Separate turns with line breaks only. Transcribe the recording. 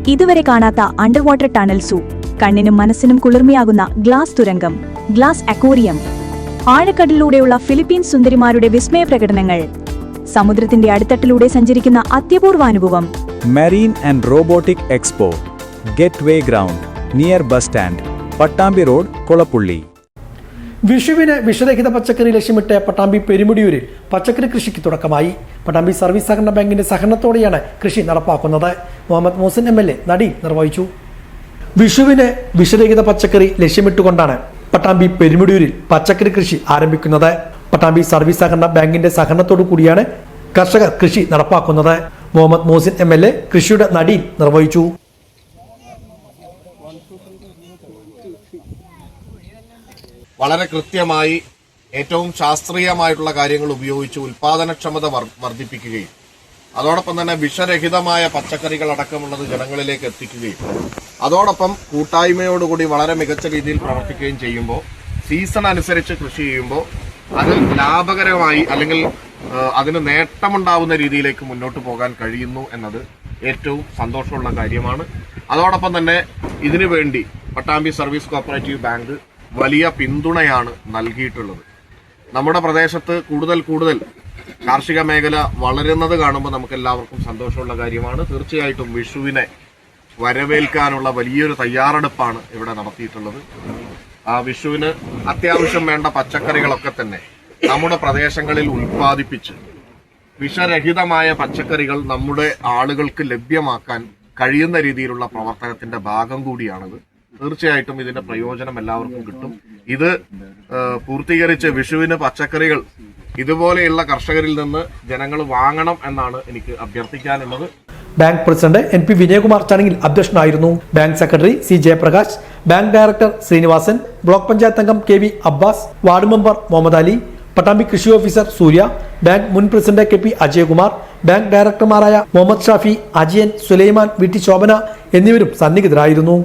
ഇതുവരെ കാണാത്ത under water tunnel സൂ, കണ്ണിനും മനസ്സിനും കുളിർമയാകുന്ന ഗ്ലാസ് തുരങ്കം, ഗ്ലാസ് അക്വേറിയം, ആഴക്കടലിലൂടെയുള്ള ഫിലിപ്പീൻ സുന്ദരിമാരുടെ വിസ്മയ പ്രകടനങ്ങൾ, സമുദ്രത്തിന്റെ അടിത്തട്ടിലൂടെ സഞ്ചരിക്കുന്ന അത്യപൂർവാനുഭവം.
Marine and Robotic Expo, Gateway Ground, near bus stand, Pattambi road, Kolappully.
വിഷുവിന് വിഷരഹിത പച്ചക്കറി ലക്ഷ്യമിട്ട് പട്ടാമ്പി പെരുമുടിയൂരിൽ പച്ചക്കറി കൃഷിക്ക് തുടക്കമായി. പട്ടാമ്പി സർവീസ് സഹകരണ ബാങ്കിന്റെ സഹകരണത്തോടെയാണ് കൃഷി നടപ്പാക്കുന്നത്. മുഹമ്മദ് മോസിൻ MLA നടീൽ നിർവഹിച്ചു. വിഷുവിന് വിഷരഹിത പച്ചക്കറി ലക്ഷ്യമിട്ടുകൊണ്ടാണ് പട്ടാമ്പി പെരുമുടിയൂരിൽ പച്ചക്കറി കൃഷി ആരംഭിക്കുന്നത്. പട്ടാമ്പി സർവീസ് സഹകരണ ബാങ്കിന്റെ സഹകരണത്തോടു കൂടിയാണ് കർഷകർ കൃഷി നടപ്പാക്കുന്നത്. മുഹമ്മദ് മോസിൻ MLA കൃഷിയുടെ നടീൽ നിർവഹിച്ചു.
വളരെ കൃത്യമായി ഏറ്റവും ശാസ്ത്രീയമായിട്ടുള്ള കാര്യങ്ങൾ ഉപയോഗിച്ച് ഉൽപാദനക്ഷമത വർദ്ധിപ്പിക്കുകയും അതോടൊപ്പം തന്നെ വിഷരഹിതമായ പച്ചക്കറികൾ അടക്കമുള്ളത് ജനങ്ങളിലേക്ക് എത്തിക്കുകയും അതോടൊപ്പം കൂട്ടായ്മയോടുകൂടി വളരെ മികച്ച രീതിയിൽ പ്രവർത്തിക്കുകയും ചെയ്യുമ്പോൾ സീസൺ അനുസരിച്ച് കൃഷി ചെയ്യുമ്പോൾ അത് ലാഭകരമായി അല്ലെങ്കിൽ അതിന് നേട്ടമുണ്ടാവുന്ന രീതിയിലേക്ക് മുന്നോട്ട് പോകാൻ കഴിയുന്നു എന്നത് ഏറ്റവും സന്തോഷമുള്ള കാര്യമാണ്. അതോടൊപ്പം തന്നെ ഇതിനു വേണ്ടി പട്ടാമ്പി സർവീസ് കോഓപ്പറേറ്റീവ് ബാങ്ക് വലിയ പിന്തുണയാണ് നൽകിയിട്ടുള്ളത്. നമ്മുടെ പ്രദേശത്ത് കൂടുതൽ കാർഷിക മേഖല വളരുന്നത് കാണുമ്പോൾ നമുക്ക് എല്ലാവർക്കും സന്തോഷമുള്ള കാര്യമാണ്. തീർച്ചയായിട്ടും വിഷുവിനെ വരവേൽക്കാനുള്ള വലിയൊരു തയ്യാറെടുപ്പാണ് ഇവിടെ നടത്തിയിട്ടുള്ളത്. ആ വിഷുവിന് അത്യാവശ്യം വേണ്ട പച്ചക്കറികളൊക്കെ തന്നെ നമ്മുടെ പ്രദേശങ്ങളിൽ ഉൽപ്പാദിപ്പിച്ച് വിഷരഹിതമായ പച്ചക്കറികൾ നമ്മുടെ ആളുകൾക്ക് ലഭ്യമാക്കാൻ കഴിയുന്ന രീതിയിലുള്ള പ്രവർത്തനത്തിന്റെ ഭാഗം കൂടിയാണിത്. തീർച്ചയായിട്ടും ഇതിന്റെ പ്രയോജനം എല്ലാവർക്കും കിട്ടും. ഇത് പൂർത്തീകരിച്ച് വിഷുവിന് പച്ചക്കറികൾ ഇതുപോലെയുള്ള കർഷകരിൽ നിന്ന് ജനങ്ങൾ വാങ്ങണം എന്നാണ് എനിക്ക് അഭ്യർത്ഥിക്കാനുള്ളത്.
ബാങ്ക് പ്രസിഡന്റ് NP വിനയകുമാർ ചടങ്ങിൽ അധ്യക്ഷനായിരുന്നു. Bank secretary C Jayaprakash, bank director Srinivasan, block panchayat അംഗം KV Abbas, ward member Muhammad Ali, Pattambi കൃഷി ഓഫീസർ സൂര്യ, ബാങ്ക് മുൻ പ്രസിഡന്റ് KP അജയകുമാർ, ബാങ്ക് ഡയറക്ടർമാരായ മുഹമ്മദ് ഷാഫി, അജയൻ, സുലൈമാൻ, VT ശോഭന എന്നിവരും സന്നിഹിതരായിരുന്നു.